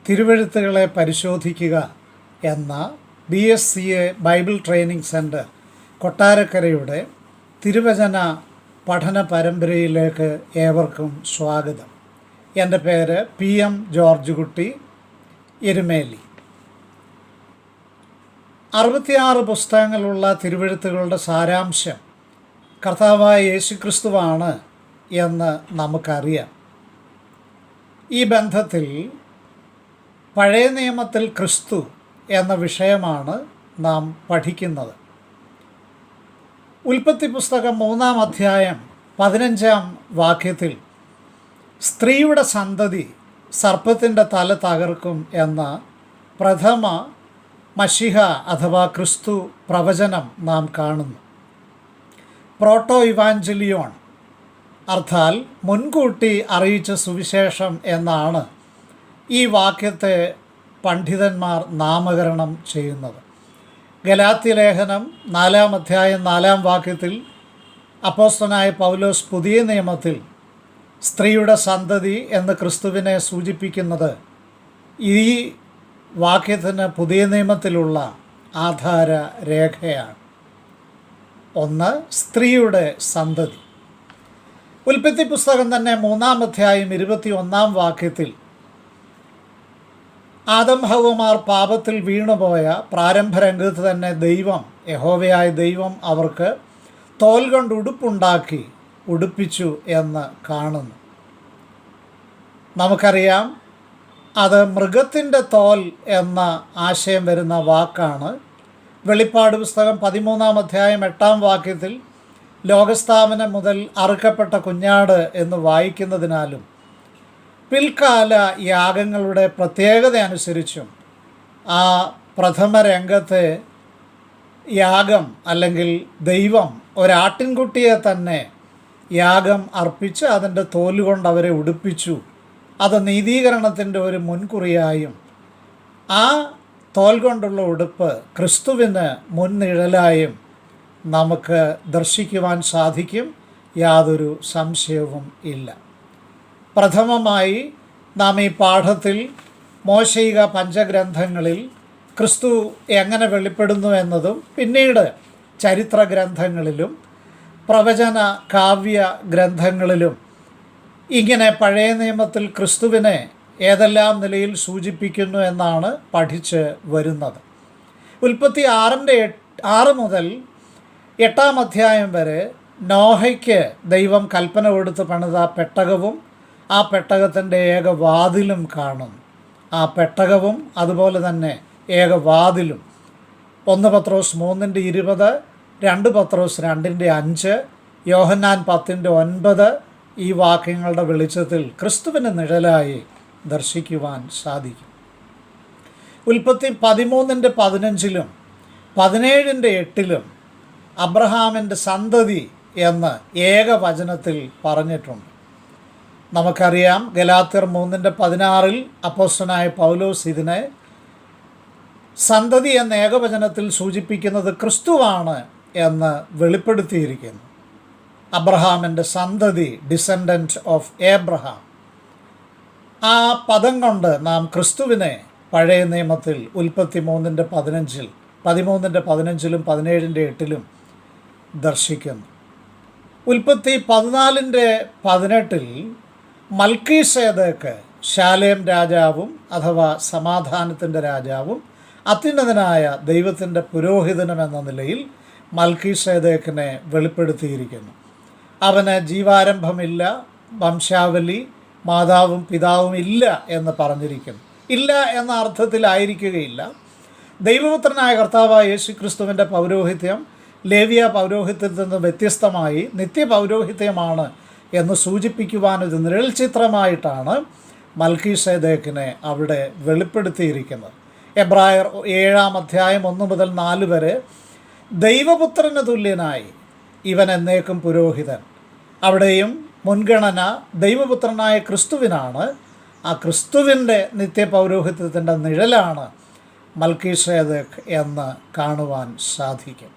തിരുവെഴുത്തുകളെ പരിശോധിക്കുക എന്ന BSCA Bible training centre കൊട്ടാരക്കരയുടെ തിരുവചന പഠന പരമ്പരയിലേക്ക് ഏവർക്കും സ്വാഗതം. എൻ്റെ പേര് PM ജോർജ് കുട്ടി, എരുമേലി. 66 പുസ്തകങ്ങളുള്ള തിരുവെഴുത്തുകളുടെ സാരാംശം കർത്താവായ യേശുക്രിസ്തുവാണ് എന്ന് നമുക്കറിയാം. ഈ ബന്ധത്തിൽ പഴയ നിയമത്തിൽ ക്രിസ്തു എന്ന വിഷയമാണ് നാം പഠിക്കുന്നത്. ഉൽപ്പത്തി പുസ്തകം 3-ാം അധ്യായം 15-ാം വാക്യത്തിൽ സ്ത്രീയുടെ സന്തതി സർപ്പത്തിൻ്റെ തല തകർക്കും എന്ന പ്രഥമ മശിഹ അഥവാ ക്രിസ്തു പ്രവചനം നാം കാണുന്നു. പ്രോട്ടോ ഇവാഞ്ചലിയോൺ അർത്ഥാൽ മുൻകൂട്ടി അറിയിച്ച സുവിശേഷം എന്നാണ് ഈ വാക്യത്തെ പണ്ഡിതന്മാർ നാമകരണം ചെയ്യുന്നത്. ഗലാത്യ ലേഖനം 4-ാം അധ്യായം 4-ാം വാക്യത്തിൽ അപ്പോസ്തലനായ പൗലോസ് പുതിയ നിയമത്തിൽ സ്ത്രീയുടെ സന്തതി എന്ന് ക്രിസ്തുവിനെ സൂചിപ്പിക്കുന്നത് ഈ വാക്യത്തിന് പുതിയ നിയമത്തിലുള്ള ആധാര രേഖയാണ്. ഒന്ന്, സ്ത്രീയുടെ സന്തതി. ഉൽപ്പത്തി പുസ്തകം തന്നെ 3-ാം അധ്യായം 21-ാം വാക്യത്തിൽ ആദം ഹവ്വമാർ പാപത്തിൽ വീണുപോയ പ്രാരംഭരംഗത്ത് തന്നെ യഹോവയായ ദൈവം അവർക്ക് തോൽ കൊണ്ട് ഉടുപ്പുണ്ടാക്കി ഉടുപ്പിച്ചു എന്ന് കാണുന്നു. നമുക്കറിയാം, അത് മൃഗത്തിൻ്റെ തോൽ എന്ന ആശയം വരുന്ന വാക്കാണ്. വെളിപ്പാട് പുസ്തകം 13-ാം അധ്യായം 8-ാം വാക്യത്തിൽ ലോകസ്ഥാപനം മുതൽ അറുക്കപ്പെട്ട കുഞ്ഞാട് എന്ന് വായിക്കുന്നതിനാലും പിൽക്കാല യാഗങ്ങളുടെ പ്രത്യേകത അനുസരിച്ചും ആ പ്രഥമ രംഗത്തെ യാഗം അല്ലെങ്കിൽ ദൈവം ഒരാട്ടിൻകുട്ടിയെ തന്നെ യാഗം അർപ്പിച്ച് അതിൻ്റെ തോലുകൊണ്ട് അവരെ ഉടുപ്പിച്ചു. അത് നീതീകരണത്തിൻ്റെ ഒരു മുൻകുറിയായും ആ തോൽ കൊണ്ടുള്ള ഉടുപ്പ് ക്രിസ്തുവിന് മുൻനിഴലായും നമുക്ക് ദർശിക്കുവാൻ സാധിക്കും. യാതൊരു സംശയവും ഇല്ല. പ്രഥമമായി നാം ഈ പാഠത്തിൽ മോശയിക പഞ്ചഗ്രന്ഥങ്ങളിൽ ക്രിസ്തു എങ്ങനെ വെളിപ്പെടുന്നു എന്നതും പിന്നീട് ചരിത്ര ഗ്രന്ഥങ്ങളിലും പ്രവചന കാവ്യ ഗ്രന്ഥങ്ങളിലും ഇങ്ങനെ പഴയ നിയമത്തിൽ ക്രിസ്തുവിനെ ഏതെല്ലാം നിലയിൽ സൂചിപ്പിക്കുന്നു എന്നാണ് പഠിച്ച് വരുന്നത്. ഉൽപ്പത്തി 6 മുതൽ 8-ാം അധ്യായം വരെ നോഹയ്ക്ക് ദൈവം കൽപ്പന കൊടുത്ത് പണിത പെട്ടകവും ആ പെട്ടകത്തിൻ്റെ ഏകവാതിലും കാണുന്നു. ആ പെട്ടകവും അതുപോലെ തന്നെ ഏകവാതിലും 1 പത്രോസ് 3:20, 2 പത്രോസ് 2:5, യോഹന്നാൻ 10:9 ഈ വാക്യങ്ങളുടെ വെളിച്ചത്തിൽ ക്രിസ്തുവിന് നിഴലായി ദർശിക്കുവാൻ സാധിക്കും. ഉൽപ്പത്തി 13:15 17:8 അബ്രഹാമിൻ്റെ സന്തതി എന്ന് ഏകവചനത്തിൽ പറഞ്ഞിട്ടുണ്ട്. നമുക്കറിയാം, ഗലാത്യർ 3:16 അപ്പോസ്തലനായ പൗലോസ് ഇതിനെ സന്തതി എന്ന ഏകവചനത്തിൽ സൂചിപ്പിക്കുന്നത് ക്രിസ്തുവാണ് എന്ന് വെളിപ്പെടുത്തിയിരിക്കുന്നു. അബ്രഹാമിൻ്റെ സന്തതി, ഡിസെൻഡൻറ്റ് ഓഫ് ഏബ്രഹാം. ആ പദം കൊണ്ട് നാം ക്രിസ്തുവിനെ പഴയ നിയമത്തിൽ ഉൽപ്പത്തി 13:15 13:15 17:8 ദർശിക്കുന്നു. ഉൽപ്പത്തി 14:18 മൽക്കീസേദെക്ക് ശാലേം രാജാവും അഥവാ സമാധാനത്തിൻ്റെ രാജാവും അത്യുന്നതനായ ദൈവത്തിൻ്റെ പുരോഹിതനും എന്ന നിലയിൽ മൽക്കീസേദെക്കിനെ വെളിപ്പെടുത്തിയിരിക്കുന്നു. അവന് ജീവാരംഭമില്ല, വംശാവലി, മാതാവും പിതാവും ഇല്ല എന്ന് പറഞ്ഞിരിക്കുന്നു. ഇല്ല എന്ന അർത്ഥത്തിലായിരിക്കുകയില്ല. ദൈവപുത്രനായ കർത്താവായ യേശുക്രിസ്തുവിൻ്റെ പൗരോഹിത്യം ലേവ്യ പൗരോഹിത്യത്തിൽ നിന്ന് വ്യത്യസ്തമായി നിത്യപൗരോഹിത്യമാണ് എന്ന് സൂചിപ്പിക്കുവാനൊരു നിഴൽ ചിത്രമായിട്ടാണ് മൽക്കീസേദെക്കിനെ അവിടെ വെളിപ്പെടുത്തിയിരിക്കുന്നത്. എബ്രായർ 7-ാം അധ്യായം 1 മുതൽ 4 വരെ ദൈവപുത്രന് തുല്യനായി ഇവൻ എന്നേക്കും പുരോഹിതൻ. അവിടെയും മുൻഗണന ദൈവപുത്രനായ ക്രിസ്തുവിനാണ്. ആ ക്രിസ്തുവിൻ്റെ നിത്യപൗരോഹിത്യത്തിൻ്റെ നിഴലാണ് മൽക്കീസേദെക്ക് എന്ന് കാണുവാൻ സാധിക്കും.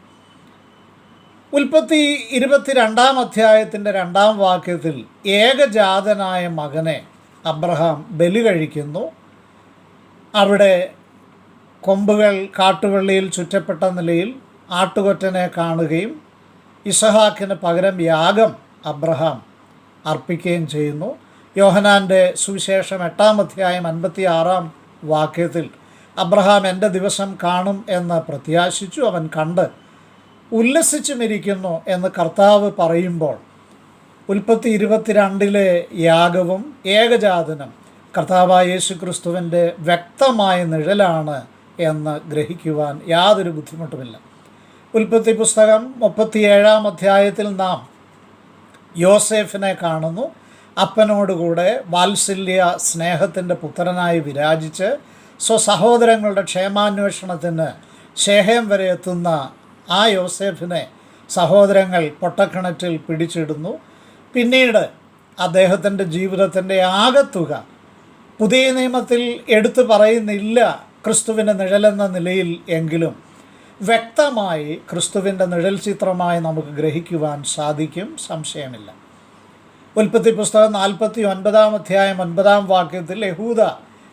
ഉൽപ്പത്തി 22-ാം അധ്യായത്തിൻ്റെ 2-ാം വാക്യത്തിൽ ഏകജാതനായ മകനെ അബ്രഹാം ബലി കഴിക്കുന്നു. അവിടെ കൊമ്പുകൾ കാട്ടുവള്ളിയിൽ ചുറ്റപ്പെട്ട നിലയിൽ ആട്ടുകൊറ്റനെ കാണുകയും ഇസഹാക്കിന് പകരം യാഗം അബ്രഹാം അർപ്പിക്കുകയും ചെയ്യുന്നു. യോഹന്നാൻ്റെ സുവിശേഷം 8-ാം അധ്യായം 56-ാം വാക്യത്തിൽ അബ്രഹാം എൻ്റെ ദിവസം കാണും എന്ന് പ്രത്യാശിച്ചു, അവൻ കണ്ട് ഉല്ലസിച്ചുമിരിക്കുന്നു എന്ന് കർത്താവ് പറയുമ്പോൾ ഉൽപ്പത്തി 22-ലെ യാഗവും ഏകജാതനും കർത്താവായ യേശു ക്രിസ്തുവിൻ്റെ വ്യക്തമായ നിഴലാണ് എന്ന് ഗ്രഹിക്കുവാൻ യാതൊരു ബുദ്ധിമുട്ടുമില്ല. ഉൽപ്പത്തി പുസ്തകം 37-ാം അധ്യായത്തിൽ നാം യോസേഫിനെ കാണുന്നു. അപ്പനോടുകൂടെ വാത്സല്യ സ്നേഹത്തിൻ്റെ പുത്രനായി വിരാജിച്ച് സ്വസഹോദരങ്ങളുടെ ക്ഷേമാന്വേഷണത്തിന് ശേഖേം വരെ എത്തുന്ന ആ യോസേഫിനെ സഹോദരങ്ങൾ പൊട്ടക്കിണറ്റിൽ പിടിച്ചിടുന്നു. പിന്നീട് അദ്ദേഹത്തിൻ്റെ ജീവിതത്തിൻ്റെ ആകത്തുക പുതിയ നിയമത്തിൽ എടുത്തു പറയുന്നില്ല ക്രിസ്തുവിൻ്റെ നിഴലെന്ന നിലയിൽ എങ്കിലും വ്യക്തമായി ക്രിസ്തുവിൻ്റെ നിഴൽ ചിത്രമായി നമുക്ക് ഗ്രഹിക്കുവാൻ സാധിക്കും, സംശയമില്ല. ഉൽപ്പത്തി പുസ്തകം 49-ാം അധ്യായം 9-ാം വാക്യത്തിൽ യഹൂദ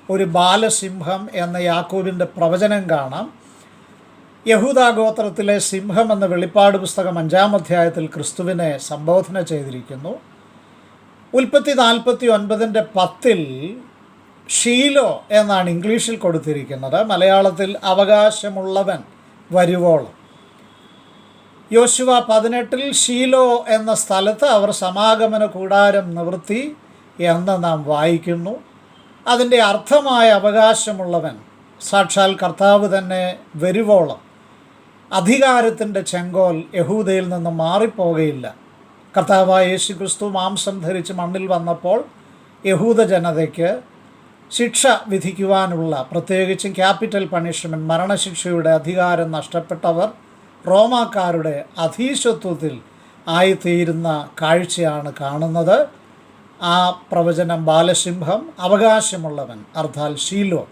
ഒരു ബാലസിംഹം എന്ന യാക്കോബിൻ്റെ പ്രവചനം കാണാം. യഹൂദ ഗോത്രത്തിലെ സിംഹം എന്ന വെളിപ്പാട് പുസ്തകം 5-ാം അധ്യായത്തിൽ ക്രിസ്തുവിനെ സംബോധന ചെയ്തിരിക്കുന്നു. ഉൽപ്പത്തി 49-ന്റെ 10-ൽ ഷീലോ എന്നാണ് ഇംഗ്ലീഷിൽ കൊടുത്തിരിക്കുന്നത്, മലയാളത്തിൽ അവകാശമുള്ളവൻ വരുവോളം. യോശുവ 18-ൽ ഷീലോ എന്ന സ്ഥലത്ത് അവർ സമാഗമന കൂടാരം നിവൃത്തി എന്ന് നാം വായിക്കുന്നു. അതിൻ്റെ അർത്ഥമായ അവകാശമുള്ളവൻ സാക്ഷാൽ കർത്താവ് തന്നെ വരുവോളം അധികാരത്തിൻ്റെ ചെങ്കോൽ യഹൂദയിൽ നിന്ന് മാറിപ്പോകയില്ല. കർത്താവായ യേശു ക്രിസ്തു മാംസം ധരിച്ച് മണ്ണിൽ വന്നപ്പോൾ യഹൂദ ജനതയ്ക്ക് ശിക്ഷ വിധിക്കുവാനുള്ള, പ്രത്യേകിച്ചും ക്യാപിറ്റൽ പണിഷ്മെൻറ്റ്, മരണശിക്ഷയുടെ അധികാരം നഷ്ടപ്പെട്ടവർ റോമാക്കാരുടെ അധീശത്വത്തിൽ ആയിത്തീരുന്ന കാഴ്ചയാണ് കാണുന്നത്. ആ പ്രവചനം ബാലസിംഹം, അവകാശമുള്ളവൻ അർത്ഥാൽ ഷീലോ,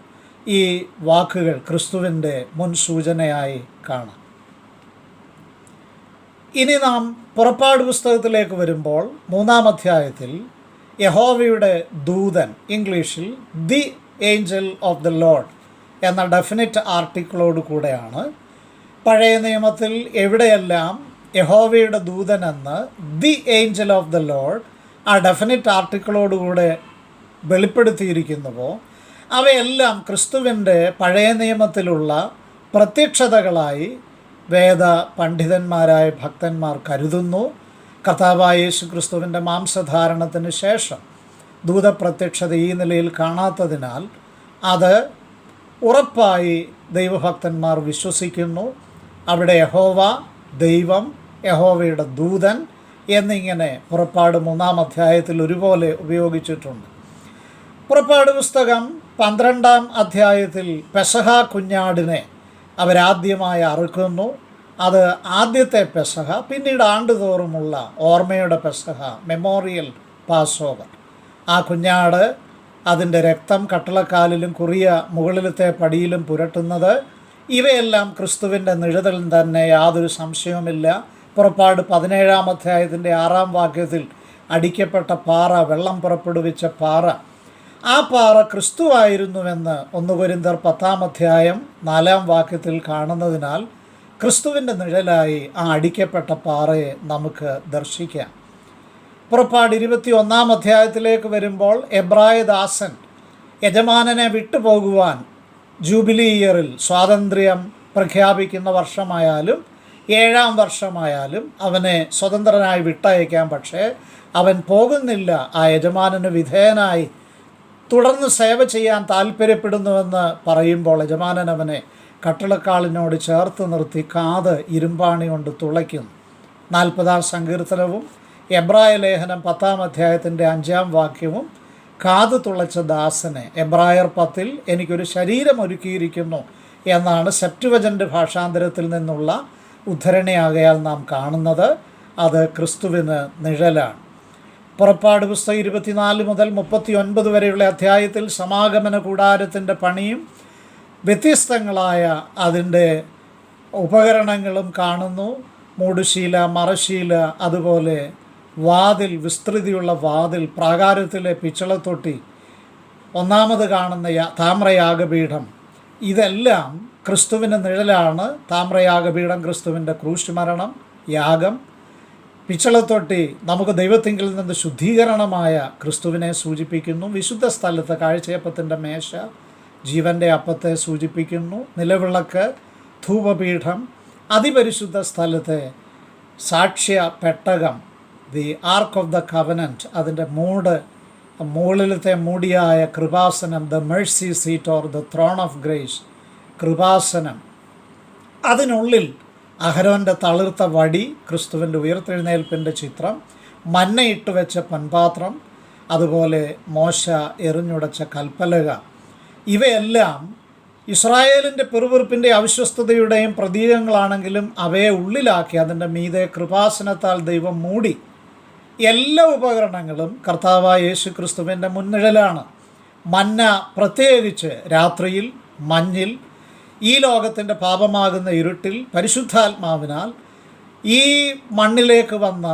ഈ വാക്കുകൾ ക്രിസ്തുവിൻ്റെ മുൻ സൂചനയായി കാണാം. ഇനി നാം പുറപ്പാട് പുസ്തകത്തിലേക്ക് വരുമ്പോൾ 3-ാം അധ്യായത്തിൽ യഹോവയുടെ ദൂതൻ, ഇംഗ്ലീഷിൽ the Angel of the Lord എന്ന ഡെഫിനിറ്റ് ആർട്ടിക്കിളോട് കൂടെയാണ്. പഴയ നിയമത്തിൽ എവിടെയെല്ലാം യഹോവയുടെ ദൂതൻ എന്ന് the Angel of the Lord ആ ഡെഫിനിറ്റ് ആർട്ടിക്കിളോടുകൂടെ വെളിപ്പെടുത്തിയിരിക്കുന്നുവോ അവയെല്ലാം ക്രിസ്തുവിൻ്റെ പഴയ നിയമത്തിലുള്ള പ്രത്യക്ഷതകളായി വേദ പണ്ഡിതന്മാരായ ഭക്തന്മാർ കരുതുന്നു. കർത്താവായ യേശു ക്രിസ്തുവിൻ്റെ മാംസധാരണത്തിന് ശേഷം ദൂതപ്രത്യക്ഷത ഈ നിലയിൽ കാണാത്തതിനാൽ അത് ഉറപ്പായി ദൈവഭക്തന്മാർ വിശ്വസിക്കുന്നു. അവിടെ യഹോവ ദൈവം, യഹോവയുടെ ദൂതൻ എന്നിങ്ങനെ പുറപ്പാട് 3-ാം അധ്യായത്തിൽ ഒരുപോലെ ഉപയോഗിച്ചിട്ടുണ്ട്. പുറപ്പാട് പുസ്തകം 12-ാം അധ്യായത്തിൽ പെസഹ കുഞ്ഞാടിനെ അവരാദ്യമായി അറുക്കുന്നു. അത് ആദ്യത്തെ പെസഹ, പിന്നീട് ആണ്ടുതോറുമുള്ള ഓർമ്മയുടെ പെസഹ, മെമ്മോറിയൽ പാസ് ഓവർ. ആ കുഞ്ഞാട് അതിൻ്റെ രക്തം കട്ടളക്കാലിലും കുറിയ മുകളിലത്തെ പടിയിലും പുരട്ടുന്നത്, ഇവയെല്ലാം ക്രിസ്തുവിൻ്റെ നിഴലിൽ തന്നെ, യാതൊരു സംശയവുമില്ല. പുറപ്പാട് 17-ാം അധ്യായത്തിൻ്റെ 6-ാം വാക്യത്തിൽ അടിക്കപ്പെട്ട പാറ, വെള്ളം പുറപ്പെടുവിച്ച പാറ, ആ പാറ ക്രിസ്തുവായിരുന്നുവെന്ന് 1 കൊരിന്ത്യർ 10-ാം അധ്യായം 4-ാം വാക്യത്തിൽ കാണുന്നതിനാൽ ക്രിസ്തുവിൻ്റെ നിഴലായി ആ അടിക്കപ്പെട്ട പാറയെ നമുക്ക് ദർശിക്കാം. പുറപ്പാട് 21-ാം അധ്യായത്തിലേക്ക് വരുമ്പോൾ എബ്രായദാസൻ യജമാനനെ വിട്ടുപോകുവാൻ ജൂബിലി ഇയറിൽ സ്വാതന്ത്ര്യം പ്രഖ്യാപിക്കുന്ന വർഷമായാലും 7-ാം വർഷമായാലും അവനെ സ്വതന്ത്രനായി വിട്ടയക്കാം. പക്ഷേ അവൻ പോകുന്നില്ല. ആ യജമാനന് വിധേയനായി തുടർന്ന് സേവ ചെയ്യാൻ താല്പര്യപ്പെടുന്നുവെന്ന് പറയുമ്പോൾ യജമാനൻ അവനെ കട്ടിളക്കാളിനോട് ചേർത്ത് നിർത്തി കാത് ഇരുമ്പാണി കൊണ്ട് തുളയ്ക്കുന്നു. 40-ാം സങ്കീർത്തനവും എബ്രായ ലേഖനം 10-ാം അധ്യായത്തിൻ്റെ 5-ാം വാക്യവും കാത് തുളച്ച ദാസനെ, എബ്രായർ 10-ൽ എനിക്കൊരു ശരീരം ഒരുക്കിയിരിക്കുന്നു എന്നാണ് സെപ്റ്റുവജൻ്റ് ഭാഷാന്തരത്തിൽ നിന്നുള്ള ഉദ്ധരണിയാകയാൽ നാം കാണുന്നത്. അത് ക്രിസ്തുവിന് നിഴലാണ്. പുറപ്പാട് പുസ്തകം 24 മുതൽ 39 വരെയുള്ള അധ്യായത്തിൽ സമാഗമന കൂടാരത്തിൻ്റെ പണിയും വ്യത്യസ്തങ്ങളായ അതിൻ്റെ ഉപകരണങ്ങളും കാണുന്നു. മൂടുശീല, മറശീല, അതുപോലെ വാതിൽ, വിസ്തൃതിയുള്ള വാതിൽ, പ്രാകാരത്തിലെ പിച്ചളത്തൊട്ടി, ഒന്നാമത് കാണുന്ന താമ്രയാഗപീഠം, ഇതെല്ലാം ക്രിസ്തുവിൻ്റെ നിഴലാണ്. താമ്രയാഗപീഠം ക്രിസ്തുവിൻ്റെ ക്രൂശ് മരണം, യാഗം. പിച്ചളത്തൊട്ടി നമുക്ക് ദൈവത്തിങ്കിൽ നിന്ന് ശുദ്ധീകരണമായ ക്രിസ്തുവിനെ സൂചിപ്പിക്കുന്നു. വിശുദ്ധ സ്ഥലത്ത് കാഴ്ചയപ്പത്തിൻ്റെ മേശ ജീവൻ്റെ അപ്പത്തെ സൂചിപ്പിക്കുന്നു. നിലവിളക്ക്, ധൂപപീഠം, അതിപരിശുദ്ധ സ്ഥലത്തെ സാക്ഷ്യ പെട്ടകം, the ark of the covenant, അതിൻ്റെ മുകളിലത്തെ മൂടിയായ കൃപാസനം, the mercy seat or the throne of grace, കൃപാസനം. അതിനുള്ളിൽ അഹരോൻ്റെ തളിർത്ത വടി, ക്രിസ്തുവിൻ്റെ ഉയർത്തെഴുന്നേൽപ്പിൻ്റെ ചിത്രം, മന്നയിട്ട് വെച്ച പൊൻപാത്രം, അതുപോലെ മോശ എറിഞ്ഞുടച്ച കൽപ്പലക. ഇവയെല്ലാം ഇസ്രായേലിൻ്റെ പിറുപിറുപ്പിൻ്റെ അവിശ്വസ്തതയുടെയും പ്രതീകങ്ങളാണെങ്കിലും അവയെ ഉള്ളിലാക്കി അതിൻ്റെ മീതെ കൃപാസനത്താൽ ദൈവം മൂടി. എല്ലാ ഉപകരണങ്ങളും കർത്താവായ യേശു ക്രിസ്തുവിൻ്റെ മുൻനിഴലാണ്. മന്ന പ്രത്യേകിച്ച് രാത്രിയിൽ, മഞ്ഞിൽ, ഈ ലോകത്തിൻ്റെ പാപമാകുന്ന ഇരുട്ടിൽ പരിശുദ്ധാത്മാവിനാൽ ഈ മണ്ണിലേക്ക് വന്ന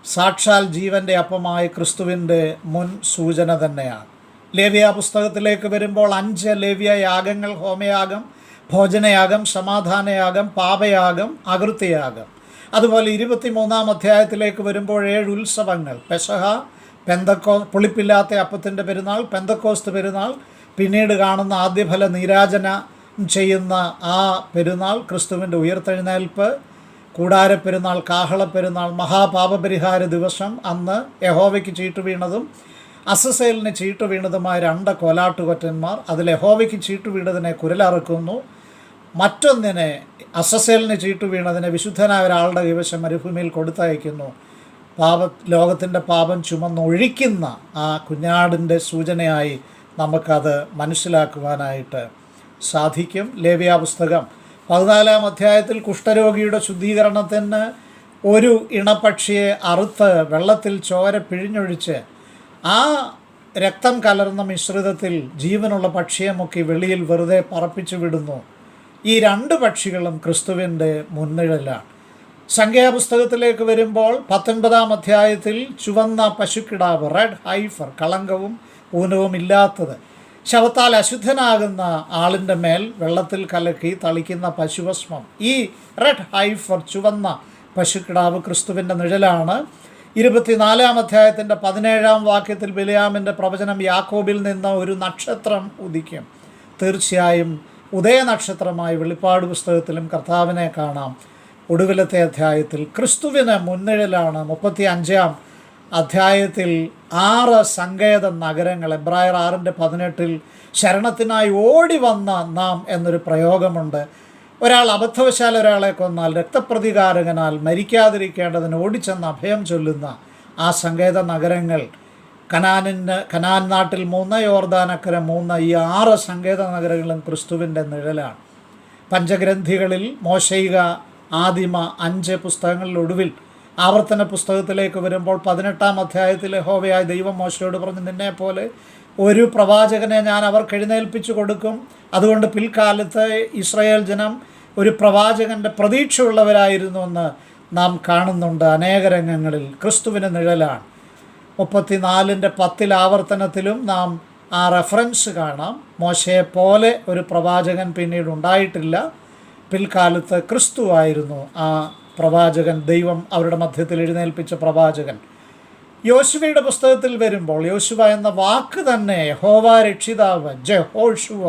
സാക്ഷാൽ ജീവൻ്റെ അപ്പമായ ക്രിസ്തുവിൻ്റെ മുൻ സൂചന തന്നെയാണ്. ലേവ്യ പുസ്തകത്തിലേക്ക് വരുമ്പോൾ 5 ലേവ്യ യാഗങ്ങൾ: ഹോമയാഗം, ഭോജനയാഗം, സമാധാനയാഗം, പാപയാഗം, അകൃത്യയാഗം. അതുപോലെ 23-ാം അധ്യായത്തിലേക്ക് വരുമ്പോൾ 7 ഉത്സവങ്ങൾ: പെസഹ, പുളിപ്പില്ലാത്ത അപ്പത്തിൻ്റെ പെരുന്നാൾ, പെന്തക്കോസ്ത് പെരുന്നാൾ, പിന്നീട് കാണുന്ന ആദ്യഫല നീരാജനം ചെയ്യുന്ന ആ പെരുന്നാൾ, ക്രിസ്തുവിൻ്റെ ഉയർത്തെഴുന്നേൽപ്പ്, കൂടാരപ്പെരുന്നാൾ, കാഹളപ്പെരുന്നാൾ, മഹാപാപപരിഹാര ദിവസം. അന്ന് യഹോവയ്ക്ക് ചീട്ട് വീണതും അസസേലിന് ചീട്ട് വീണതുമായ 2 കോലാട്ടുകൊറ്റന്മാർ. അതിൽ യഹോവയ്ക്ക് ചീട്ട് വീണതിനെ കുരലറുക്കുന്നു, മറ്റൊന്നിനെ, അസസേലിന് ചീട്ട് വീണതിനെ, വിശുദ്ധനായ ഒരാളുടെ കൈവശം മരുഭൂമിയിൽ കൊടുത്തയക്കുന്നു. ലോകത്തിൻ്റെ പാപം ചുമന്നൊഴിക്കുന്ന ആ കുഞ്ഞാടിൻ്റെ സൂചനയായി നമുക്കത് മനസ്സിലാക്കുവാനായിട്ട് സാധിക്കും. ലേവ്യ പുസ്തകം 14-ാം അധ്യായത്തിൽ കുഷ്ഠരോഗിയുടെ ശുദ്ധീകരണത്തിന് ഒരു ഇണപക്ഷിയെ അറുത്ത് വെള്ളത്തിൽ ചോര പിഴിഞ്ഞൊഴിച്ച് ആ രക്തം കലർന്ന മിശ്രിതത്തിൽ ജീവനുള്ള പക്ഷിയെ മുക്കി വെളിയിൽ വെറുതെ പറപ്പിച്ചു വിടുന്നു. ഈ 2 പക്ഷികളും ക്രിസ്തുവിൻ്റെ മുൻനിഴലാണ്. സംഖ്യാപുസ്തകത്തിലേക്ക് വരുമ്പോൾ 19-ാം അധ്യായത്തിൽ ചുവന്ന പശുക്കിടാവ്, റെഡ് ഹൈഫർ, കളങ്കവും ഊനവും ഇല്ലാത്തത്, ശവത്താൽ അശുദ്ധനാകുന്ന ആളിൻ്റെ മേൽ വെള്ളത്തിൽ കലക്കി തളിക്കുന്ന പശുഭസ്മം. ഈ റെഡ് ഹൈഫർ, ചുവന്ന പശുക്കിടാവ് ക്രിസ്തുവിൻ്റെ നിഴലാണ്. 24-ാം അധ്യായത്തിൻ്റെ 17-ാം വാക്യത്തിൽ ബിലയാമിൻ്റെ പ്രവചനം: യാക്കോബിൽ നിന്ന് ഒരു നക്ഷത്രം ഉദിക്കും. തീർച്ചയായും ഉദയനക്ഷത്രമായി വെളിപ്പാട് പുസ്തകത്തിലും കർത്താവിനെ കാണാം. ഒടുവിലത്തെ അധ്യായത്തിൽ ക്രിസ്തുവിന് മുൻനിഴലാണ്. 35-ാം അധ്യായത്തിൽ 6 സങ്കേത നഗരങ്ങൾ, എബ്രായർ 6:18 ശരണത്തിനായി ഓടി വന്ന നാം എന്നൊരു പ്രയോഗമുണ്ട്. ഒരാൾ അബദ്ധവശാൽ ഒരാളെ കൊന്നാൽ രക്തപ്രതികാരകനാൽ മരിക്കാതിരിക്കേണ്ടതിന് ഓടിച്ചെന്ന് അഭയം ചൊല്ലുന്ന ആ സങ്കേത നഗരങ്ങൾ, കനാൻ നാട്ടിൽ 3, യോർദാനക്കര 3, ഈ 6 സങ്കേത നഗരങ്ങളും ക്രിസ്തുവിൻ്റെ നിഴലാണ്. പഞ്ചഗ്രന്ഥികളിൽ മോശയിക, ആദിമ 5 പുസ്തകങ്ങളിലൊടുവിൽ ആവർത്തന പുസ്തകത്തിലേക്ക് വരുമ്പോൾ 18-ാം അധ്യായത്തിൽ യഹോവയായ ദൈവം മോശയോട് പറഞ്ഞു: നിന്നെപ്പോലെ ഒരു പ്രവാചകനെ ഞാൻ അവർക്ക് എഴുന്നേൽപ്പിച്ചു കൊടുക്കും. അതുകൊണ്ട് പിൽക്കാലത്ത് ഇസ്രായേൽ ജനം ഒരു പ്രവാചകൻ്റെ പ്രതീക്ഷയുള്ളവരായിരുന്നുവെന്ന് നാം കാണുന്നുണ്ട്. അനേക രംഗങ്ങളിൽ ക്രിസ്തുവിന് നിഴലാണ്. 34:10 ആവർത്തനത്തിലും നാം ആ റെഫറൻസ് കാണാം. മോശയെപ്പോലെ ഒരു പ്രവാചകൻ പിന്നീട് ഉണ്ടായിട്ടില്ല. പിൽക്കാലത്ത് ക്രിസ്തുവായിരുന്നു ആ പ്രവാചകൻ, ദൈവം അവരുടെ മധ്യത്തിൽ എഴുന്നേൽപ്പിച്ച പ്രവാചകൻ. യോശുവയുടെ പുസ്തകത്തിൽ വരുമ്പോൾ യോശുവ എന്ന വാക്ക് തന്നെ യഹോവ രക്ഷിതാവ്, ജെഹോഷുവ.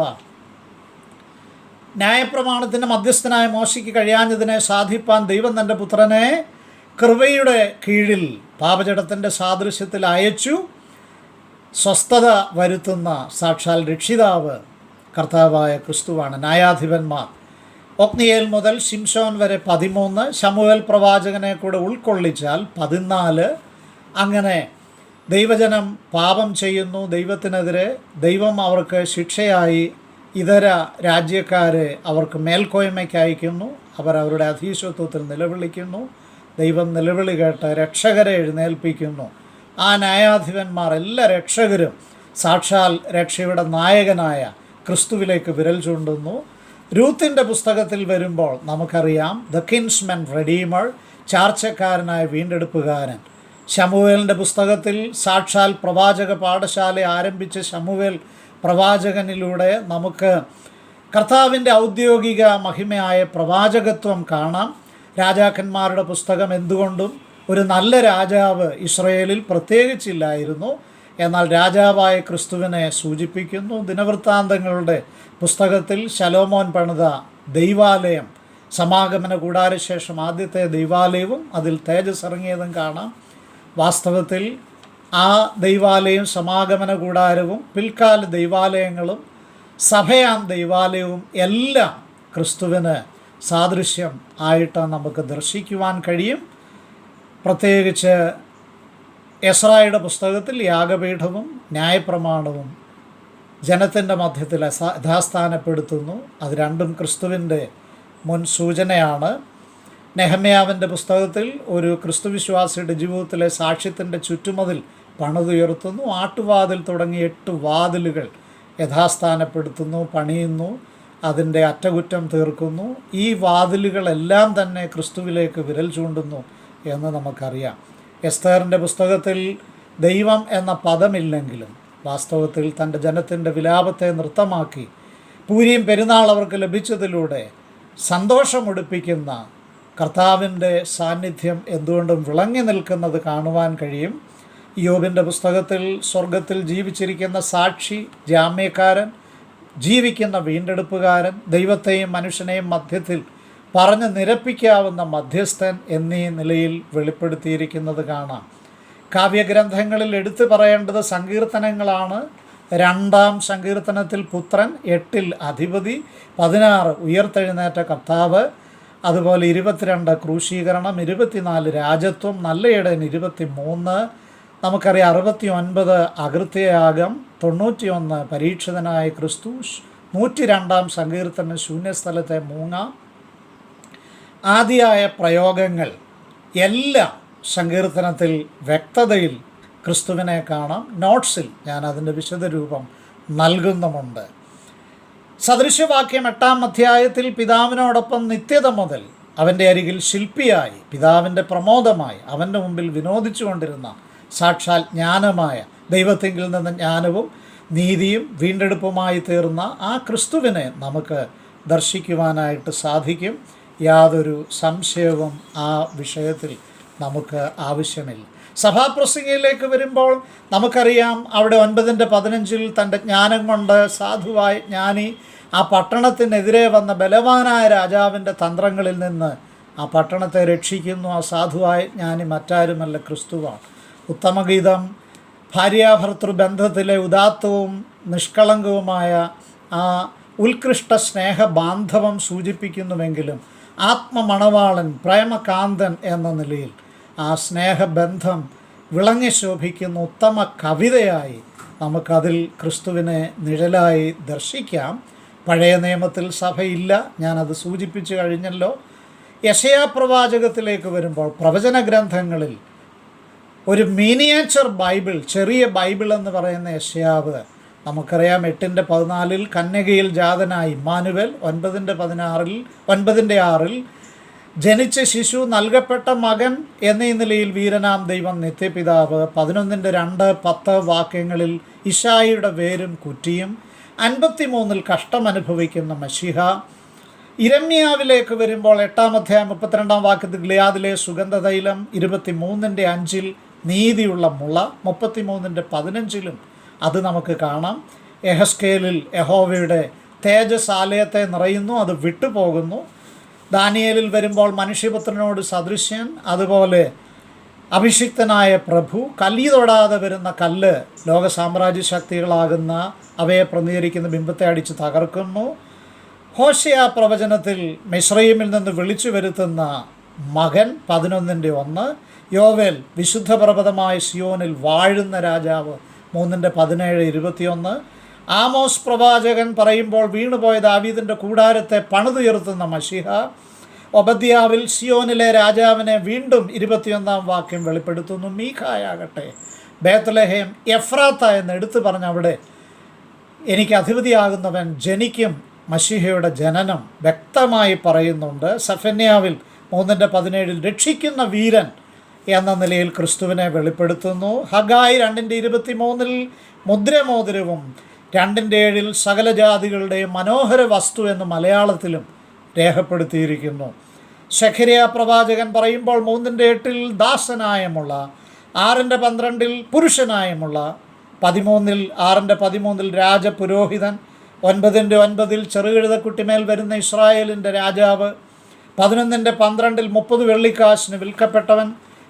ന്യായപ്രമാണത്തിൻ്റെ മധ്യസ്ഥനായ മോശയ്ക്ക് കഴിയാഞ്ഞതിനെ സാധിപ്പാൻ ദൈവം തൻ്റെ പുത്രനെ കൃപയുടെ കീഴിൽ പാപജടത്തിൻ്റെ സാദൃശ്യത്തിൽ അയച്ചു. സ്വസ്ഥത വരുത്തുന്ന സാക്ഷാൽ രക്ഷിതാവ് കർത്താവായ ക്രിസ്തുവാണ്. ന്യായാധിപന്മാർ ഒത്നിയേൽ മുതൽ ശിംശോൻ വരെ 13, ശമൂവേൽ പ്രവാചകനെ കൂടെ ഉൾക്കൊള്ളിച്ചാൽ 14. അങ്ങനെ ദൈവജനം പാപം ചെയ്യുന്നു ദൈവത്തിനെതിരെ. ദൈവം അവർക്ക് ശിക്ഷയായി ഇതര രാജ്യക്കാരെ അവർക്ക് മേൽക്കോയ്മയ്ക്ക് അയക്കുന്നു. അവരുടെ അധീശത്വത്തിൽ നിലവിളിക്കുന്നു. ദൈവം നിലവിളി കേട്ട് രക്ഷകരെ എഴുന്നേൽപ്പിക്കുന്നു. ആ ന്യായാധിപന്മാർ, എല്ലാ രക്ഷകരും സാക്ഷാൽ രക്ഷയുടെ നായകനായ ക്രിസ്തുവിലേക്ക് വിരൽ ചൂണ്ടുന്നു. രൂത്തിൻ്റെ പുസ്തകത്തിൽ വരുമ്പോൾ നമുക്കറിയാം, ദ കിൻസ്മൻ റെഡീമർ, ചാർച്ചക്കാരനായ വീണ്ടെടുപ്പുകാരൻ. ശമൂവേലിൻ്റെ പുസ്തകത്തിൽ സാക്ഷാൽ പ്രവാചക പാഠശാല ആരംഭിച്ച ശമൂവേൽ പ്രവാചകനിലൂടെ നമുക്ക് കർത്താവിൻ്റെ ഔദ്യോഗിക മഹിമയായ പ്രവാചകത്വം കാണാം. രാജാക്കന്മാരുടെ പുസ്തകം എന്തുകൊണ്ടും ഒരു നല്ല രാജാവ് ഇസ്രയേലിൽ പ്രത്യേകിച്ചില്ലായിരുന്നു, എന്നാൽ രാജാവായ ക്രിസ്തുവിനെ സൂചിപ്പിക്കുന്നു. ദിനവൃത്താന്തങ്ങളുടെ പുസ്തകത്തിൽ ശലോമോൻ പണിത ദൈവാലയം, സമാഗമന കൂടാരശേഷം ആദ്യത്തെ ദൈവാലയവും അതിൽ തേജസ് ഇറങ്ങിയതും കാണാം. വാസ്തവത്തിൽ ആ ദൈവാലയം, സമാഗമന കൂടാരവും പിൽക്കാല ദൈവാലയങ്ങളും സഭയാം ദൈവാലയവും എല്ലാം ക്രിസ്തുവിന് സാദൃശ്യം ആയിട്ട് നമുക്ക് ദർശിക്കുവാൻ കഴിയും. പ്രത്യേകിച്ച് എസ്രായുടെ പുസ്തകത്തിൽ യാഗപീഠവും ന്യായപ്രമാണവും ജനത്തിൻ്റെ മധ്യത്തിൽ യഥാസ്ഥാനപ്പെടുത്തുന്നു. അത് രണ്ടും ക്രിസ്തുവിൻ്റെ മുൻ സൂചനയാണ്. നെഹമ്യാവിൻ്റെ പുസ്തകത്തിൽ ഒരു ക്രിസ്തുവിശ്വാസിയുടെ ജീവിതത്തിലെ സാക്ഷ്യത്തിൻ്റെ ചുറ്റുമതിൽ പണിതുയർത്തുന്നു. ആട്ടുവാതിൽ തുടങ്ങി 8 വാതിലുകൾ യഥാസ്ഥാനപ്പെടുത്തുന്നു, പണിയുന്നു, അതിൻ്റെ അറ്റകുറ്റം തീർക്കുന്നു. ഈ വാതിലുകളെല്ലാം തന്നെ ക്രിസ്തുവിലേക്ക് വിരൽ ചൂണ്ടുന്നു എന്ന് നമുക്കറിയാം. എസ്തേറിൻ്റെ പുസ്തകത്തിൽ ദൈവം എന്ന പദമില്ലെങ്കിലും വാസ്തവത്തിൽ തൻ്റെ ജനത്തിൻ്റെ വിലാപത്തെ നൃത്തമാക്കി പൂരീം പെരുന്നാൾ അവർക്ക് ലഭിച്ചതിലൂടെ സന്തോഷമൊടുപ്പിക്കുന്ന കർത്താവിൻ്റെ സാന്നിധ്യം എന്തുകൊണ്ടും വിളങ്ങി നിൽക്കുന്നത് കാണുവാൻ കഴിയും. യോബിൻ്റെ പുസ്തകത്തിൽ സ്വർഗത്തിൽ ജീവിച്ചിരിക്കുന്ന സാക്ഷി, ജാമ്യക്കാരൻ, ജീവിക്കുന്ന വീണ്ടെടുപ്പുകാരൻ, ദൈവത്തെയും മനുഷ്യനെയും മധ്യത്തിൽ പറഞ്ഞ് നിരപ്പിക്കാവുന്ന മധ്യസ്ഥൻ എന്നീ നിലയിൽ വെളിപ്പെടുത്തിയിരിക്കുന്നത് കാണാം. കാവ്യഗ്രന്ഥങ്ങളിൽ എടുത്തു പറയേണ്ടത് സങ്കീർത്തനങ്ങളാണ്. 2-ാം സങ്കീർത്തനത്തിൽ പുത്രൻ, 8-ൽ അധിപതി, 16 ഉയർത്തെഴുന്നേറ്റ കർത്താവ്, അതുപോലെ 22 ക്രൂശീകരണം, 24 രാജത്വം, നല്ല ഇടയൻ 23, നമുക്കറിയാം 69 അകൃത്യയാഗം, 91 പരീക്ഷിതനായ ക്രിസ്തു, 102-ാം സങ്കീർത്തനം ശൂന്യസ്ഥലത്തെ മൂങ്ങ, ആദിയായ പ്രയോഗങ്ങൾ എല്ലാം സങ്കീർത്തനത്തിൽ വ്യക്തതയിൽ ക്രിസ്തുവിനെ കാണാം. നോട്ട്സിൽ ഞാൻ അതിൻ്റെ വിശദരൂപം നൽകുന്നുമുണ്ട്. സദൃശവാക്യം 8-ാം അധ്യായത്തിൽ പിതാവിനോടൊപ്പം നിത്യത മുതൽ അവൻ്റെ അരികിൽ ശില്പിയായി, പിതാവിൻ്റെ പ്രമോദമായി അവൻ്റെ മുമ്പിൽ വിനോദിച്ചു കൊണ്ടിരുന്ന സാക്ഷാൽ ജ്ഞാനമായ ദൈവത്തിങ്കിൽ നിന്ന് ജ്ഞാനവും നീതിയും വീണ്ടെടുപ്പുമായി തീർന്ന ആ ക്രിസ്തുവിനെ നമുക്ക് ദർശിക്കുവാനായിട്ട് സാധിക്കും. യാതൊരു സംശയവും ആ വിഷയത്തിൽ നമുക്ക് ആവശ്യമില്ല. സഭാപ്രസംഗയിലേക്ക് വരുമ്പോൾ നമുക്കറിയാം, അവിടെ 9:15 തൻ്റെ ജ്ഞാനം കൊണ്ട് സാധുവായ ജ്ഞാനി ആ പട്ടണത്തിനെതിരെ വന്ന ബലവാനായ രാജാവിൻ്റെ തന്ത്രങ്ങളിൽ നിന്ന് ആ പട്ടണത്തെ രക്ഷിക്കുന്നു. ആ സാധുവായ ജ്ഞാനി മറ്റാരുമല്ല, ക്രിസ്തുവാണ്. ഉത്തമഗീതം ഭാര്യാഭർത്തൃബന്ധത്തിലെ ഉദാത്തവും നിഷ്കളങ്കവുമായ ആ ഉത്കൃഷ്ട സ്നേഹബാന്ധവം സൂചിപ്പിക്കുന്നുവെങ്കിലും ആത്മമണവാളൻ, പ്രേമകാന്തൻ എന്ന നിലയിൽ ആ സ്നേഹബന്ധം വിളങ്ങി ശോഭിക്കുന്ന ഉത്തമ കവിതയായി നമുക്കതിൽ ക്രിസ്തുവിനെ നിഴലായി ദർശിക്കാം. പഴയ നിയമത്തിൽ സഭയില്ല, ഞാനത് സൂചിപ്പിച്ചു കഴിഞ്ഞല്ലോ. യെശയ്യാ പ്രവാചകത്തിലേക്ക് വരുമ്പോൾ പ്രവചന ഗ്രന്ഥങ്ങളിൽ ഒരു മിനിയേച്ചർ ബൈബിൾ, ചെറിയ ബൈബിൾ എന്ന് പറയുന്ന യെശയ്യാവ് നമുക്കറിയാം 8:14 കന്യകയിൽ ജാതനായി ഇമ്മാനുവേൽ, 9:6 ജനിച്ച ശിശു, നൽകപ്പെട്ട മകൻ എന്നീ നിലയിൽ വീരനാം ദൈവം നിത്യപിതാവ്, 11:2-10 വാക്യങ്ങളിൽ ഇശായിയുടെ വേരും കുറ്റിയും, 53 കഷ്ടമനുഭവിക്കുന്ന മശിഹ. ഇരമ്യാവിലേക്ക് വരുമ്പോൾ 8-ാം അധ്യായം 32-ാം വാക്യത്തിൽ ഗിലെയാദിലെ സുഗന്ധതൈലം, 23:5 നീതിയുള്ള മുള, 33:15 അത് നമുക്ക് കാണാം. യെഹെസ്കേലിൽ യഹോവയുടെ തേജസ് ആലയത്തെ നിറയുന്നു, അത് വിട്ടുപോകുന്നു. ദാനിയേലിൽ വരുമ്പോൾ മനുഷ്യപുത്രനോട് സദൃശ്യൻ, അതുപോലെ അഭിഷിക്തനായ പ്രഭു, കല്ലി തൊടാതെ വരുന്ന കല്ല് ലോക സാമ്രാജ്യ ശക്തികളാകുന്ന അവയെ പ്രതിനിധീകരിക്കുന്ന ബിംബത്തെ അടിച്ച് തകർക്കുന്നു. ഹോശേയ പ്രവചനത്തിൽ മിസ്രയീമിൽ നിന്ന് വിളിച്ചു വരുത്തുന്ന മകൻ, 11:1. യോവേൽ വിശുദ്ധ പർവ്വതമായ സിയോനിൽ വാഴുന്ന രാജാവ്, 3:17-21. ആമോസ് പ്രവാചകൻ പറയുമ്പോൾ വീണുപോയ ദാവീദിൻ്റെ കൂടാരത്തെ പണിതുയർത്തുന്ന മശിഹ. ഒബദ്യാവിൽ സിയോനിലെ രാജാവിനെ വീണ്ടും 21-ാം വാക്യം വെളിപ്പെടുത്തുന്നു. മീഖായാകട്ടെ ബേത്ലഹേം എഫ്രാത്ത എന്ന് എടുത്തു പറഞ്ഞ അവിടെ എനിക്ക് അധിപതിയാകുന്നവൻ ജനിക്കും, മശിഹയുടെ ജനനം വ്യക്തമായി പറയുന്നുണ്ട്. സഫന്യാവിൽ 3:17 രക്ഷിക്കുന്ന വീരൻ എന്ന നിലയിൽ ക്രിസ്തുവിനെ വെളിപ്പെടുത്തുന്നു. ഹഗായി 2:23 മുദ്രമോതിരവും 2:7 സകല ജാതികളുടെയും മനോഹര വസ്തു എന്ന് മലയാളത്തിലും രേഖപ്പെടുത്തിയിരിക്കുന്നു. സെഖര്യാ പ്രവാചകൻ പറയുമ്പോൾ 3:8 ദാസനായമുള്ള, 6:12 പുരുഷനായമുള്ള, 6:13 രാജപുരോഹിതൻ, 9:9 ചെറുകഴുതക്കുട്ടിമേൽ വരുന്ന ഇസ്രായേലിൻ്റെ രാജാവ്, 11:12 30 വെള്ളിക്കാശിന് വിൽക്കപ്പെട്ടവൻ,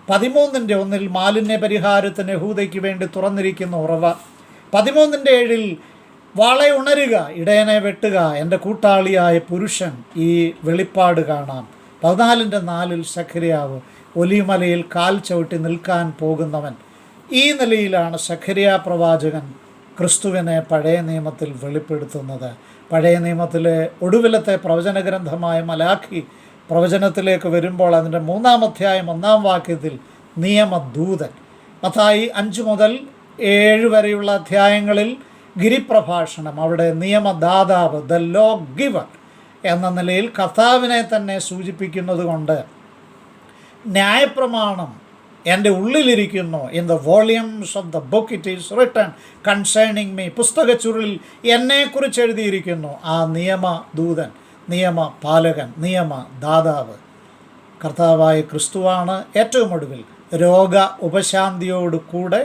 13:1 മാലിന്യ പരിഹാരത്തിന് യഹൂദയ്ക്ക് വേണ്ടി തുറന്നിരിക്കുന്ന ഉറവ, 13:7 വളയുണരുക, ഇടയനെ വെട്ടുക, എൻ്റെ കൂട്ടാളിയായ പുരുഷൻ, ഈ വെളിപ്പാട് കാണാം. 14:4 സെഖര്യാവ് ഒലിമലയിൽ കാൽ ചവിട്ടി നിൽക്കാൻ പോകുന്നവൻ. ഈ നിലയിലാണ് സെഖര്യാ പ്രവാചകൻ ക്രിസ്തുവിനെ പഴയ നിയമത്തിൽ വെളിപ്പെടുത്തുന്നത്. പഴയ നിയമത്തിലെ ഒടുവിലത്തെ പ്രവചനഗ്രന്ഥമായ മലാഖി പ്രവചനത്തിലേക്ക് വരുമ്പോൾ അതിൻ്റെ 3-ാം അധ്യായം 1-ാം വാക്യത്തിൽ നിയമദൂതൻ, മത്തായി 5 മുതൽ 7 വരെയുള്ള അധ്യായങ്ങളിൽ ഗിരിപ്രഭാഷണം, അവിടെ നിയമദാതാവ്, ദ ലോ ഗിവർ എന്ന നിലയിൽ കർത്താവിനെ തന്നെ സൂചിപ്പിക്കുന്നത് കൊണ്ട് ന്യായപ്രമാണം എൻ്റെ ഉള്ളിലിരിക്കുന്നു. In the volumes of the book it is written concerning me, പുസ്തക ചുരുളിൽ എന്നെക്കുറിച്ച് എഴുതിയിരിക്കുന്നു. ആ നിയമദൂതൻ, നിയമപാലകൻ, നിയമദാതാവ് കർത്താവായ ക്രിസ്തുവാണ്. ഏറ്റവും ഒടുവിൽ രോഗ ഉപശാന്തിയോട് കൂടെ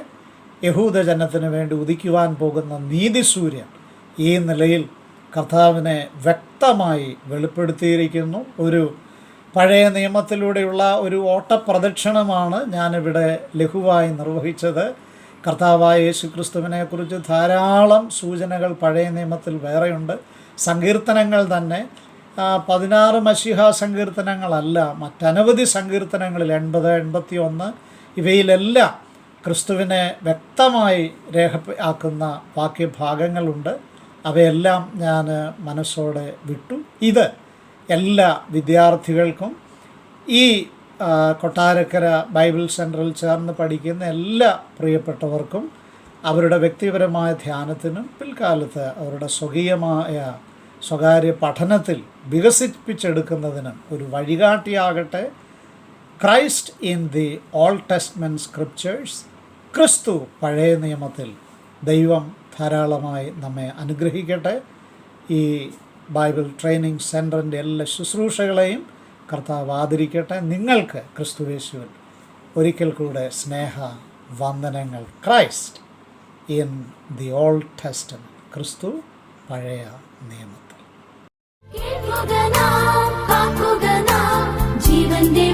യഹൂദജനത്തിന് വേണ്ടി ഉദിക്കുവാൻ പോകുന്ന നീതിസൂര്യൻ. ഈ നിലയിൽ കർത്താവിനെ വ്യക്തമായി വെളിപ്പെടുത്തിയിരിക്കുന്നു. ഒരു പഴയ നിയമത്തിലൂടെയുള്ള ഒരു ഓട്ടപ്രദക്ഷിണമാണ് ഞാനിവിടെ ലഘുവായി നിർവഹിച്ചത്. കർത്താവായ യേശു ക്രിസ്തുവിനെക്കുറിച്ച് ധാരാളം സൂചനകൾ പഴയ നിയമത്തിൽ വേറെയുണ്ട്. സങ്കീർത്തനങ്ങൾ തന്നെ 16 മശിഹ സങ്കീർത്തനങ്ങളല്ല, മറ്റനവധി സങ്കീർത്തനങ്ങളിൽ 80, 81 ഇവയിലെല്ലാം ക്രിസ്തുവിനെ വ്യക്തമായി ആക്കുന്ന വാക്യഭാഗങ്ങളുണ്ട്. അവയെല്ലാം ഞാൻ മനസ്സോടെ വിട്ടു. ഇത് എല്ലാ വിദ്യാർത്ഥികൾക്കും ഈ കൊട്ടാരക്കര ബൈബിൾ സെൻറ്ററിൽ ചേർന്ന് പഠിക്കുന്ന എല്ലാ പ്രിയപ്പെട്ടവർക്കും അവരുടെ വ്യക്തിപരമായ ധ്യാനത്തിനും പിൽക്കാലത്ത് അവരുടെ സ്വകാര്യ പഠനത്തിൽ വികസിപ്പിച്ചെടുക്കുന്നതിനും ഒരു വഴികാട്ടിയാകട്ടെ. Christ in the Old Testament scriptures, ക്രിസ്തു പഴയ നിയമത്തിൽ. ദൈവം ധാരാളമായി നമ്മെ അനുഗ്രഹിക്കട്ടെ. ഈ ബൈബിൾ ട്രെയിനിങ് സെൻറ്ററിൻ്റെ എല്ലാ ശുശ്രൂഷകളെയും കർത്താവ് ആദരിക്കട്ടെ. നിങ്ങൾക്ക് ക്രിസ്തുയേശുവിൽ ഒരിക്കൽ കൂടെ സ്നേഹ വന്ദനങ്ങൾ. Christ in the Old Testament, ക്രിസ്തു പഴയ നിയമത്തിൽ. ജീവന്റെ